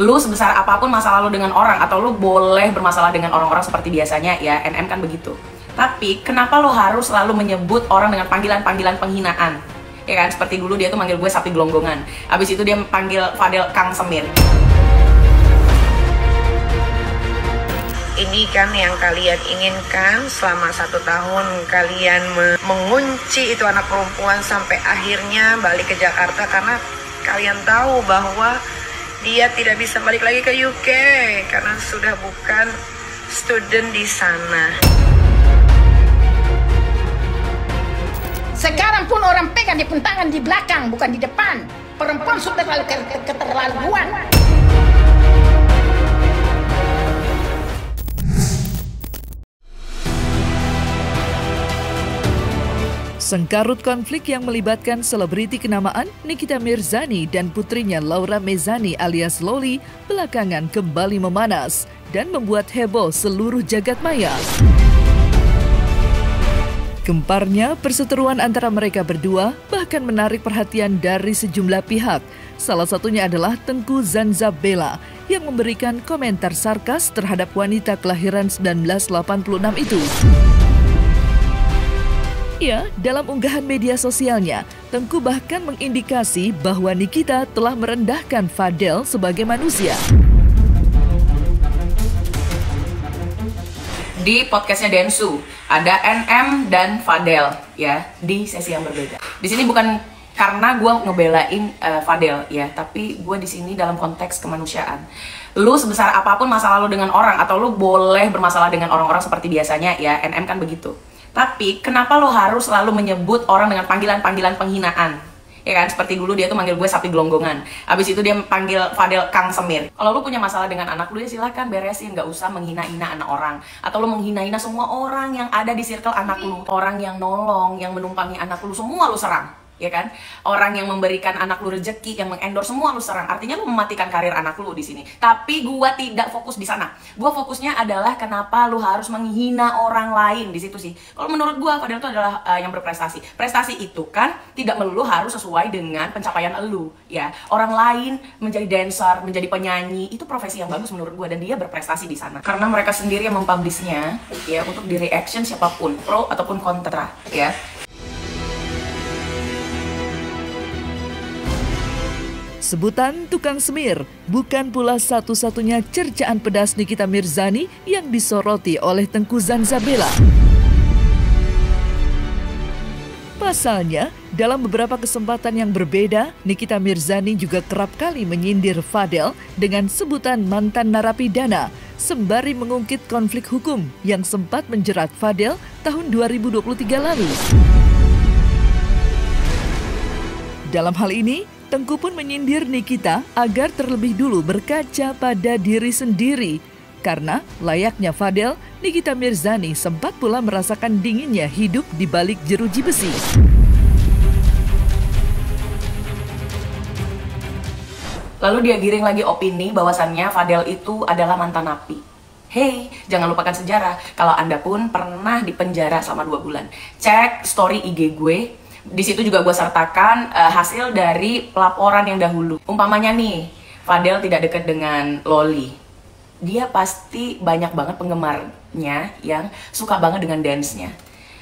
Lu sebesar apapun masalah lu dengan orang, atau lu boleh bermasalah dengan orang-orang seperti biasanya ya, NM kan begitu. Tapi kenapa lu harus selalu menyebut orang dengan panggilan-panggilan penghinaan? Ya kan, seperti dulu dia tuh manggil gue sapi gelonggongan. Abis itu dia panggil Fadel Kang Semir. Ini kan yang kalian inginkan selama 1 tahun, kalian mengunci itu anak perempuan sampai akhirnya balik ke Jakarta karena kalian tahu bahwa dia tidak bisa balik lagi ke UK karena sudah bukan student di sana. Sekarang pun orang pegang dia pun tangan di belakang, bukan di depan. Perempuan sudah terlalu keterlaluan. Sengkarut konflik yang melibatkan selebriti kenamaan Nikita Mirzani dan putrinya Laura Mezani alias Loli belakangan kembali memanas dan membuat heboh seluruh jagat maya. Gemparnya perseteruan antara mereka berdua bahkan menarik perhatian dari sejumlah pihak. Salah satunya adalah Tengku Zanzabela yang memberikan komentar sarkas terhadap wanita kelahiran 1986 itu. Ya, dalam unggahan media sosialnya, Tengku bahkan mengindikasi bahwa Nikita telah merendahkan Fadel sebagai manusia. Di podcastnya Densu ada NM dan Fadel ya, di sesi yang berbeda. Di sini bukan karena gue ngebelain Fadel ya, tapi gue di sini dalam konteks kemanusiaan. Lu sebesar apapun masalah lu dengan orang, atau lu boleh bermasalah dengan orang-orang seperti biasanya ya, NM kan begitu. Tapi kenapa lo harus selalu menyebut orang dengan panggilan-panggilan penghinaan? Ya kan, seperti dulu dia tuh manggil gue sapi gelonggongan. Abis itu dia panggil Fadel Kang Semir. Kalau lo punya masalah dengan anak lu ya silahkan beresin, nggak usah menghina-hina anak orang. Atau lo menghina-hina semua orang yang ada di circle anak lu. Orang yang nolong, yang menumpangi anak lu, semua lu serang. Ya kan, orang yang memberikan anak lu rezeki, yang mengendorse, semua lu serang. Artinya lu mematikan karir anak lu di sini. Tapi gua tidak fokus di sana. Gua fokusnya adalah kenapa lu harus menghina orang lain di situ sih. Kalau menurut gua, Fadel itu adalah yang berprestasi. Prestasi itu kan tidak melulu harus sesuai dengan pencapaian lu, ya. Orang lain menjadi dancer, menjadi penyanyi, itu profesi yang bagus menurut gua, dan dia berprestasi di sana. Karena mereka sendiri yang mempublishnya, ya, untuk di reaction siapapun, pro ataupun kontra, ya. Sebutan tukang semir bukan pula satu-satunya cercaan pedas Nikita Mirzani yang disoroti oleh Tengku Zanzabela. Pasalnya, dalam beberapa kesempatan yang berbeda, Nikita Mirzani juga kerap kali menyindir Fadel dengan sebutan mantan narapidana, sembari mengungkit konflik hukum yang sempat menjerat Fadel tahun 2023 lalu. Dalam hal ini, Tengku pun menyindir Nikita agar terlebih dulu berkaca pada diri sendiri. Karena layaknya Fadel, Nikita Mirzani sempat pula merasakan dinginnya hidup di balik jeruji besi. Lalu dia giring lagi opini bahwasannya Fadel itu adalah mantan napi. Hey, jangan lupakan sejarah. Kalau Anda pun pernah dipenjara selama 2 bulan. Cek story IG gue. Di situ juga gue sertakan hasil dari pelaporan yang dahulu. Umpamanya nih, Fadel tidak dekat dengan Loli. Dia pasti banyak banget penggemarnya yang suka banget dengan dance-nya.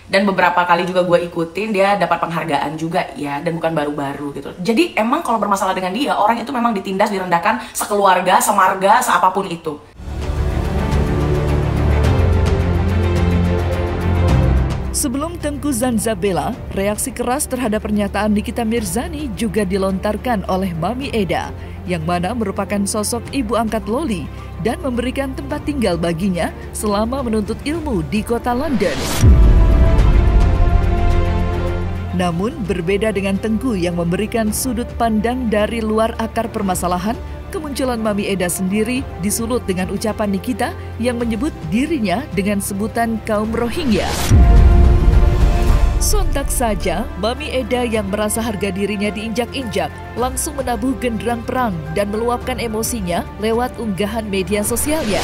Dan beberapa kali juga gue ikutin, dia dapat penghargaan juga ya, dan bukan baru-baru gitu. Jadi emang kalau bermasalah dengan dia, orang itu memang ditindas, direndahkan sekeluarga, semarga, seapapun itu. Sebelum Tengku Zanzabela, reaksi keras terhadap pernyataan Nikita Mirzani juga dilontarkan oleh Mami Eda, yang mana merupakan sosok ibu angkat Loli dan memberikan tempat tinggal baginya selama menuntut ilmu di kota London. Namun berbeda dengan Tengku yang memberikan sudut pandang dari luar akar permasalahan, kemunculan Mami Eda sendiri disulut dengan ucapan Nikita yang menyebut dirinya dengan sebutan kaum Rohingya. Sontak saja, Mami Eda yang merasa harga dirinya diinjak-injak langsung menabuh genderang perang dan meluapkan emosinya lewat unggahan media sosialnya.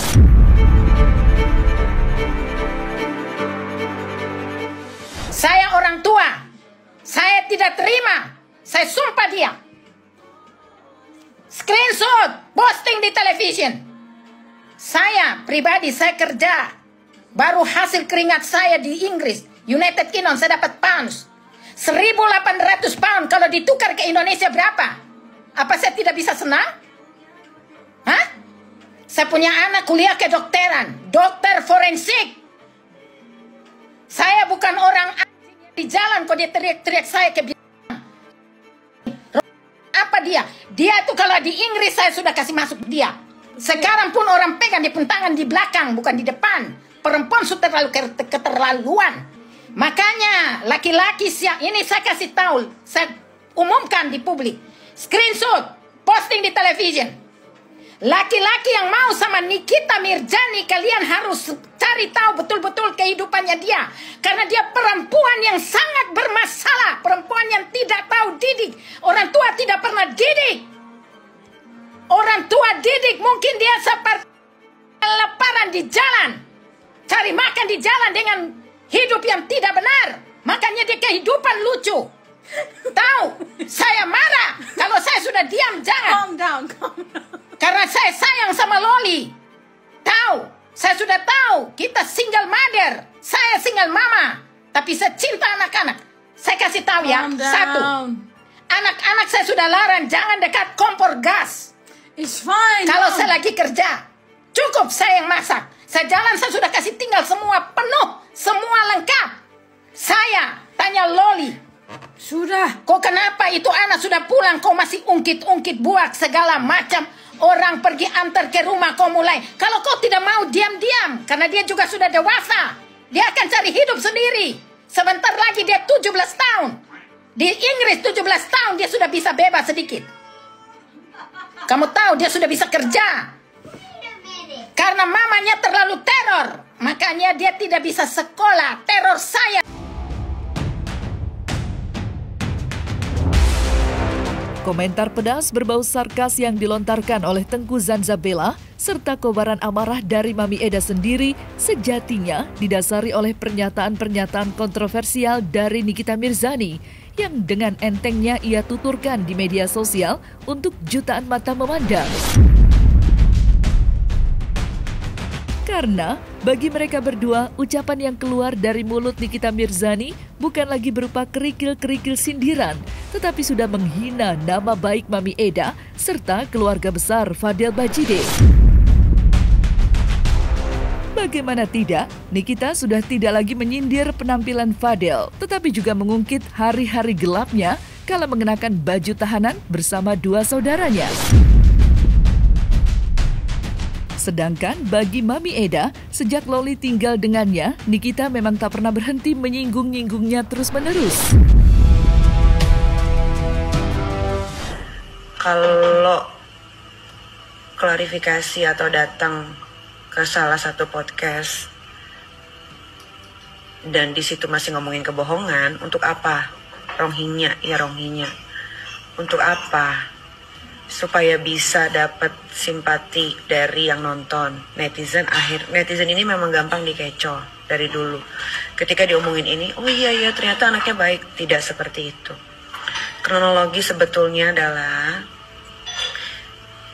Saya orang tua, saya tidak terima, saya sumpah diam. Screenshot, posting di television. Saya pribadi, saya kerja. Baru hasil keringat saya di Inggris, United Kingdom, saya dapat pounds. 1.800 pound kalau ditukar ke Indonesia berapa? Apa saya tidak bisa senang? Hah? Saya punya anak kuliah kedokteran, dokter forensik. Saya bukan orang di jalan kok dia teriak-teriak saya ke apa dia? Dia tuh kalau di Inggris saya sudah kasih masuk dia. Sekarang pun orang pegang dia pun tangan di belakang, bukan di depan. Perempuan sudah terlalu keterlaluan. Makanya laki-laki siap ini saya kasih tahu, saya umumkan di publik. Screenshot, posting di television. Laki-laki yang mau sama Nikita Mirzani, kalian harus cari tahu betul-betul kehidupannya dia. Karena dia perempuan yang sangat bermasalah. Perempuan yang tidak tahu didik. Orang tua tidak pernah didik. Orang tua didik mungkin dia seperti kelaparan di jalan. Cari makan di jalan dengan hidup yang tidak benar. Makanya dia kehidupan lucu. Tahu, saya marah. Kalau saya sudah diam, jangan. Calm down. Karena saya sayang sama Loli. Tahu, saya sudah tahu kita single mother. Saya single mama. Tapi saya cinta anak-anak. Saya kasih tahu ya, Calm down. satu. Anak-anak saya sudah larang jangan dekat kompor gas. It's fine. Kalau Mom. saya lagi kerja, cukup saya yang masak. Saya jalan, saya sudah kasih tinggal semua penuh. Semua lengkap. Saya tanya Loli. Sudah. Kok kenapa itu anak sudah pulang, kau masih ungkit-ungkit buat segala macam. Orang pergi antar ke rumah, kau mulai. Kalau kau tidak mau diam-diam, karena dia juga sudah dewasa. Dia akan cari hidup sendiri. Sebentar lagi dia 17 tahun. Di Inggris 17 tahun dia sudah bisa bebas sedikit. Kamu tahu dia sudah bisa kerja. Karena mamanya terlalu teror. Makanya dia tidak bisa sekolah. Teror saya. Komentar pedas berbau sarkas yang dilontarkan oleh Tengku Zanzabella serta kobaran amarah dari Mami Eda sendiri sejatinya didasari oleh pernyataan-pernyataan kontroversial dari Nikita Mirzani yang dengan entengnya ia tuturkan di media sosial untuk jutaan mata memandang. Karena bagi mereka berdua, ucapan yang keluar dari mulut Nikita Mirzani bukan lagi berupa kerikil-kerikil sindiran, tetapi sudah menghina nama baik Mami Eda serta keluarga besar Fadel Bajide. Bagaimana tidak, Nikita sudah tidak lagi menyindir penampilan Fadel, tetapi juga mengungkit hari-hari gelapnya kala mengenakan baju tahanan bersama dua saudaranya. Sedangkan bagi Mami Eda, sejak Loli tinggal dengannya, Nikita memang tak pernah berhenti menyinggung-nyinggungnya terus-menerus. Kalau klarifikasi atau datang ke salah satu podcast dan di situ masih ngomongin kebohongan, untuk apa? Rohingya, ya rohingya. Untuk apa? Supaya bisa dapat simpati dari yang nonton. Netizen ini memang gampang dikecoh dari dulu. Ketika diomongin ini, oh iya ternyata anaknya baik. Tidak seperti itu. Kronologi sebetulnya adalah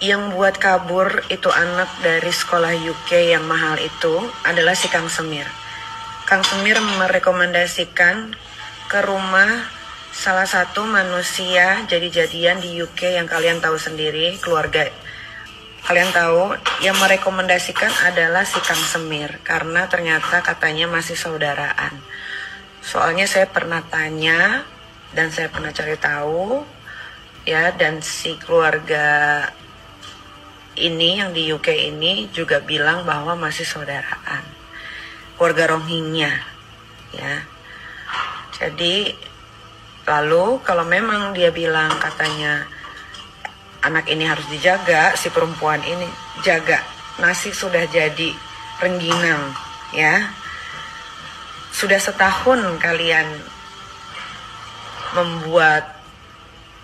yang buat kabur itu anak dari sekolah UK yang mahal itu adalah si Kang Semir. Kang Semir merekomendasikan ke rumah salah satu manusia jadi-jadian di UK yang kalian tahu sendiri, keluarga kalian tahu, yang merekomendasikan adalah si Kang Semir karena ternyata katanya masih saudaraan. Soalnya saya pernah tanya dan saya pernah cari tahu ya, dan si keluarga ini yang di UK ini juga bilang bahwa masih saudaraan, keluarga Rohingya ya. Jadi lalu kalau memang dia bilang katanya anak ini harus dijaga, si perempuan ini jaga, nasi sudah jadi rengginang ya. Sudah setahun kalian membuat,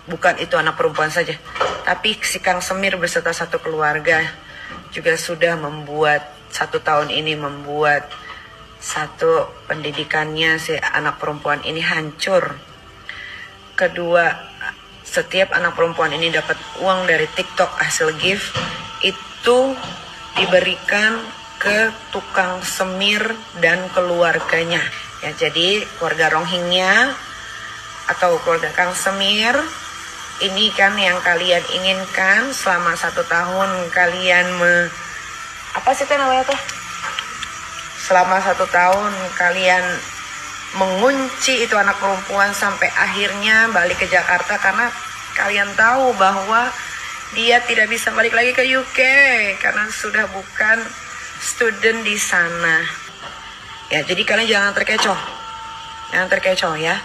bukan itu anak perempuan saja, tapi si Kang Semir beserta satu keluarga juga sudah membuat 1 tahun ini membuat satu pendidikannya si anak perempuan ini hancur. Kedua, setiap anak perempuan ini dapat uang dari TikTok hasil gift itu diberikan ke tukang semir dan keluarganya. Ya, jadi keluarga Rohingya atau keluarga Kang Semir ini kan yang kalian inginkan selama 1 tahun kalian apa sih itu namanya tuh? Selama 1 tahun kalian mengunci itu anak perempuan sampai akhirnya balik ke Jakarta karena kalian tahu bahwa dia tidak bisa balik lagi ke UK karena sudah bukan student di sana. Ya, jadi kalian jangan terkecoh ya.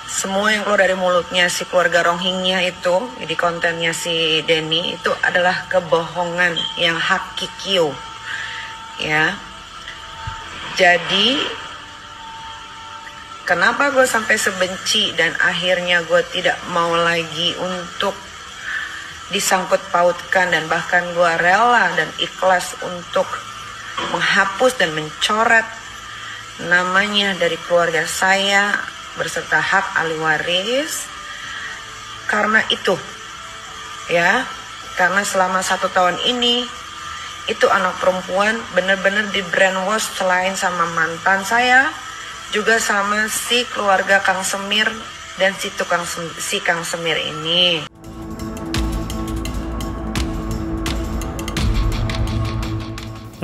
Semua yang keluar dari mulutnya si keluarga Rohingya itu, di kontennya si Denny itu adalah kebohongan yang hakiki. Ya. Jadi kenapa gue sampai sebenci dan akhirnya gue tidak mau lagi untuk disangkut pautkan dan bahkan gue rela dan ikhlas untuk menghapus dan mencoret namanya dari keluarga saya berserta hak ahli waris karena itu ya, karena selama 1 tahun ini itu anak perempuan benar-benar di brainwash selain sama mantan saya juga sama si keluarga Kang Semir dan si Kang Semir ini.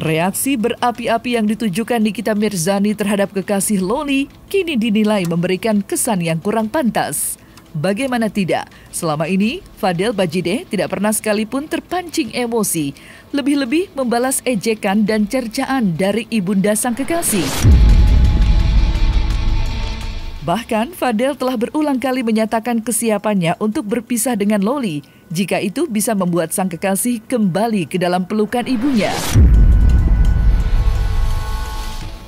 Reaksi berapi-api yang ditujukan Nikita Mirzani terhadap kekasih Loli kini dinilai memberikan kesan yang kurang pantas. Bagaimana tidak, selama ini Fadel Bajideh tidak pernah sekalipun terpancing emosi, lebih-lebih membalas ejekan dan cercaan dari ibunda sang kekasih. Bahkan Fadel telah berulang kali menyatakan kesiapannya untuk berpisah dengan Loli jika itu bisa membuat sang kekasih kembali ke dalam pelukan ibunya.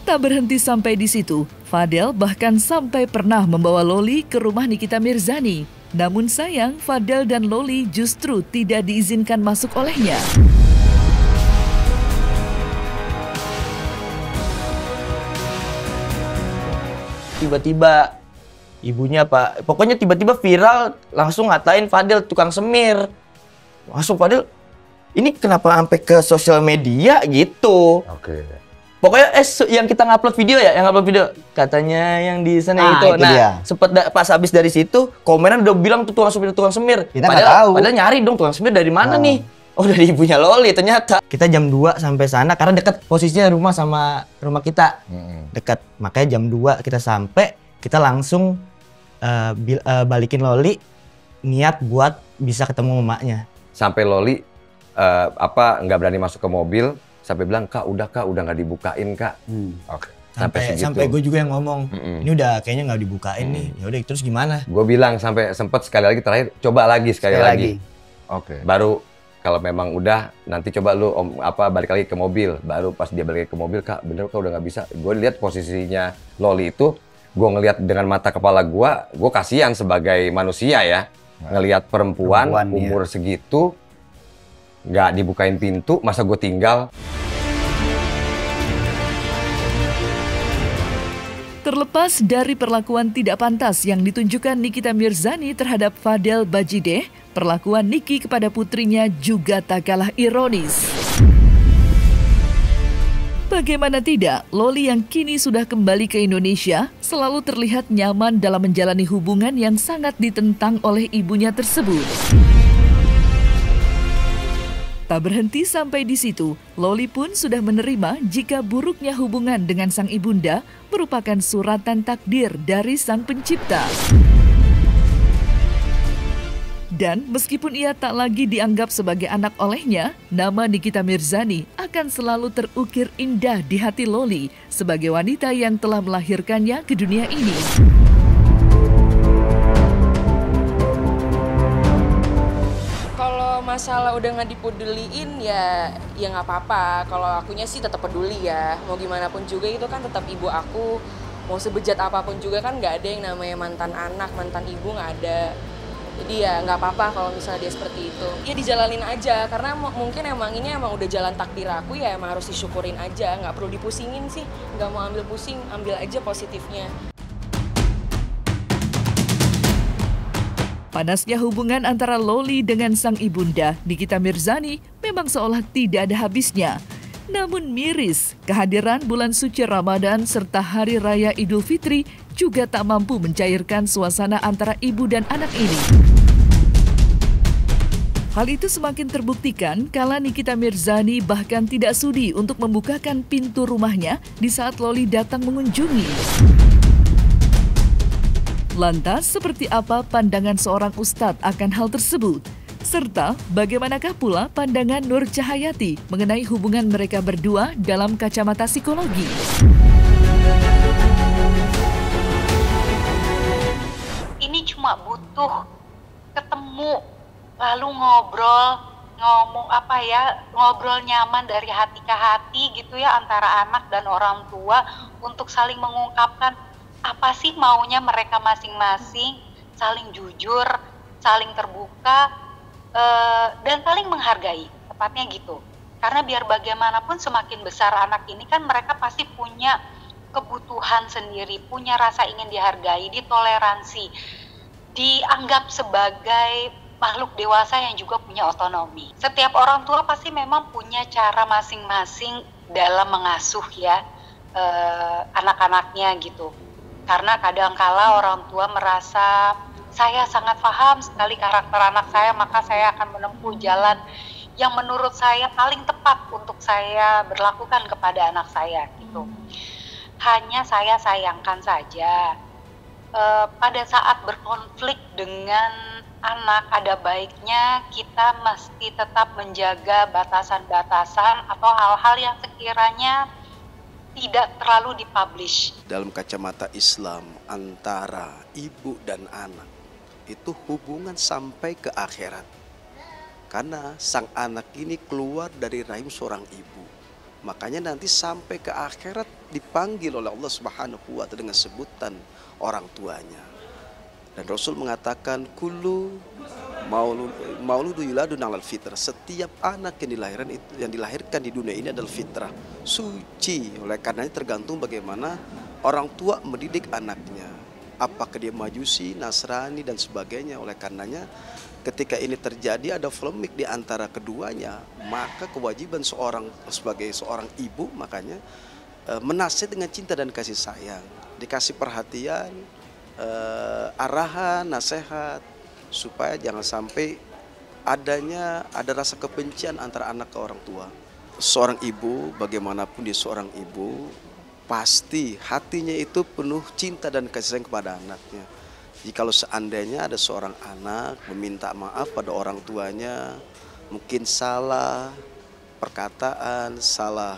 Tak berhenti sampai di situ, Fadel bahkan sampai pernah membawa Loli ke rumah Nikita Mirzani. Namun sayang, Fadel dan Loli justru tidak diizinkan masuk olehnya. Tiba-tiba ibunya pokoknya tiba-tiba viral langsung ngatain Fadel tukang semir. Langsung Fadel, ini kenapa sampai ke sosial media gitu? Oke. Pokoknya yang kita ngupload video ya, katanya yang di sana itu. Nah, sempat pas habis dari situ komenan udah bilang tuh tukang semir. Kita nggak tahu. Padahal nyari dong tukang semir dari mana nih? Oh, dari ibunya Loli ternyata. Kita jam 2 sampai sana karena dekat posisinya rumah sama rumah kita. Dekat. Makanya jam 2 kita sampai, kita langsung balikin Loli niat buat bisa ketemu mamanya. Sampai Loli nggak berani masuk ke mobil. Sampai bilang, Kak udah nggak dibukain, Kak. Oke. Sampai gue juga yang ngomong, ini udah kayaknya nggak dibukain nih. Ya udah, terus gimana? Gue bilang sampai sempat sekali lagi terakhir, coba lagi sekali lagi. Oke. Baru kalau memang udah, nanti coba lu balik lagi ke mobil. Baru pas dia balik ke mobil, Kak bener Kak udah nggak bisa. Gue lihat posisinya Loli itu, gue ngelihat dengan mata kepala gue kasihan sebagai manusia ya, ngelihat perempuan umur segitu nggak dibukain pintu, masa gue tinggal. Terlepas dari perlakuan tidak pantas yang ditunjukkan Nikita Mirzani terhadap Fadel Bajideh, perlakuan Niki kepada putrinya juga tak kalah ironis. Bagaimana tidak, Loli yang kini sudah kembali ke Indonesia selalu terlihat nyaman dalam menjalani hubungan yang sangat ditentang oleh ibunya tersebut. Tak berhenti sampai di situ, Loli pun sudah menerima jika buruknya hubungan dengan sang ibunda merupakan suratan takdir dari sang pencipta. Dan meskipun ia tak lagi dianggap sebagai anak olehnya, nama Nikita Mirzani akan selalu terukir indah di hati Loli sebagai wanita yang telah melahirkannya ke dunia ini. Masalah udah nggak dipeduliin ya nggak apa-apa. Kalau akunya sih tetap peduli ya, mau gimana pun juga itu kan tetap ibu aku. Mau sebejat apapun juga kan nggak ada yang namanya mantan anak, mantan ibu nggak ada. Jadi ya nggak apa-apa kalau misalnya dia seperti itu. Ya dijalanin aja karena mungkin ini emang udah jalan takdir aku ya, emang harus disyukurin aja, nggak perlu dipusingin sih. Nggak mau ambil pusing, ambil aja positifnya. Panasnya hubungan antara Loli dengan sang ibunda, Nikita Mirzani, memang seolah tidak ada habisnya. Namun miris, kehadiran bulan suci Ramadan serta Hari Raya Idul Fitri juga tak mampu mencairkan suasana antara ibu dan anak ini. Hal itu semakin terbuktikan kala Nikita Mirzani bahkan tidak sudi untuk membukakan pintu rumahnya di saat Loli datang mengunjungi. Lantas, seperti apa pandangan seorang ustadz akan hal tersebut? Serta bagaimanakah pula pandangan Nur Cahayati mengenai hubungan mereka berdua dalam kacamata psikologi? Ini cuma butuh ketemu, lalu ngobrol nyaman dari hati ke hati gitu ya, antara anak dan orang tua untuk saling mengungkapkan apa sih maunya mereka masing-masing, saling jujur, saling terbuka, dan saling menghargai, tepatnya gitu. Karena biar bagaimanapun semakin besar anak ini kan mereka pasti punya kebutuhan sendiri, punya rasa ingin dihargai, ditoleransi, dianggap sebagai makhluk dewasa yang juga punya otonomi. Setiap orang tua pasti memang punya cara masing-masing dalam mengasuh ya anak-anaknya gitu. Karena kadangkala orang tua merasa saya sangat paham sekali karakter anak saya, maka saya akan menempuh jalan yang menurut saya paling tepat untuk saya berlakukan kepada anak saya gitu. Hanya saya sayangkan saja pada saat berkonflik dengan anak, ada baiknya kita mesti tetap menjaga batasan-batasan atau hal-hal yang sekiranya tidak terlalu dipublish. Dalam kacamata Islam, antara ibu dan anak itu hubungan sampai ke akhirat. Karena sang anak ini keluar dari rahim seorang ibu. Makanya nanti sampai ke akhirat dipanggil oleh Allah Subhanahu wa Ta'ala dengan sebutan orang tuanya. Dan Rasul mengatakan kullu mauludu yuladun alal fitrah. Setiap anak yang dilahirkan di dunia ini adalah fitrah, suci. Oleh karenanya tergantung bagaimana orang tua mendidik anaknya. Apakah dia Majusi, Nasrani dan sebagainya. Oleh karenanya ketika ini terjadi ada polemik di antara keduanya, maka kewajiban sebagai seorang ibu makanya menasihat dengan cinta dan kasih sayang, dikasih perhatian, arahan, nasihat, supaya jangan sampai ada rasa kebencian antara anak ke orang tua. Seorang ibu, bagaimanapun dia seorang ibu, pasti hatinya itu penuh cinta dan kasih sayang kepada anaknya. Jikalau seandainya ada seorang anak meminta maaf pada orang tuanya, mungkin salah perkataan, salah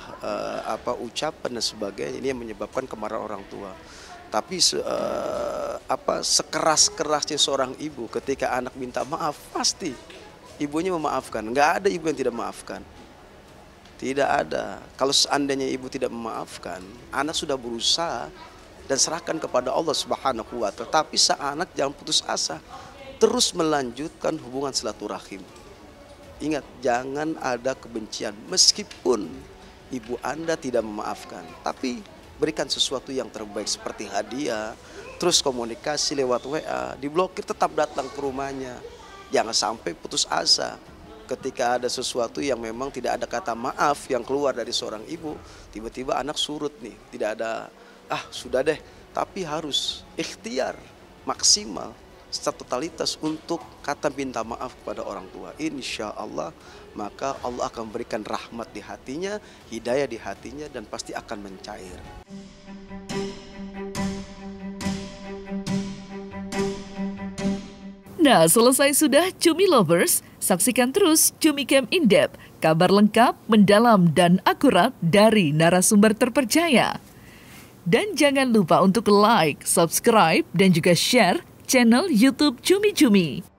ucapan dan sebagainya, ini yang menyebabkan kemarahan orang tua. Tapi sekeras-kerasnya seorang ibu ketika anak minta maaf, pasti ibunya memaafkan. Nggak ada ibu yang tidak memaafkan. Tidak ada. Kalau seandainya ibu tidak memaafkan, anak sudah berusaha dan serahkan kepada Allah Subhanahu wa Ta'ala. Tapi sang anak jangan putus asa, terus melanjutkan hubungan silaturahim. Ingat, jangan ada kebencian meskipun ibu Anda tidak memaafkan, tapi berikan sesuatu yang terbaik seperti hadiah, terus komunikasi lewat WA, diblokir tetap datang ke rumahnya. Jangan sampai putus asa ketika ada sesuatu yang memang tidak ada kata maaf yang keluar dari seorang ibu, tiba-tiba anak surut nih, tidak ada sudah deh, tapi harus ikhtiar maksimal secara totalitas untuk kata minta maaf kepada orang tua. Insya Allah maka Allah akan berikan rahmat di hatinya, hidayah di hatinya, dan pasti akan mencair. Nah, selesai sudah Cumi Lovers. Saksikan terus Cumi Camp In-Depth, kabar lengkap, mendalam, dan akurat dari narasumber terpercaya. Dan jangan lupa untuk like, subscribe, dan juga share channel YouTube Cumi Cumi.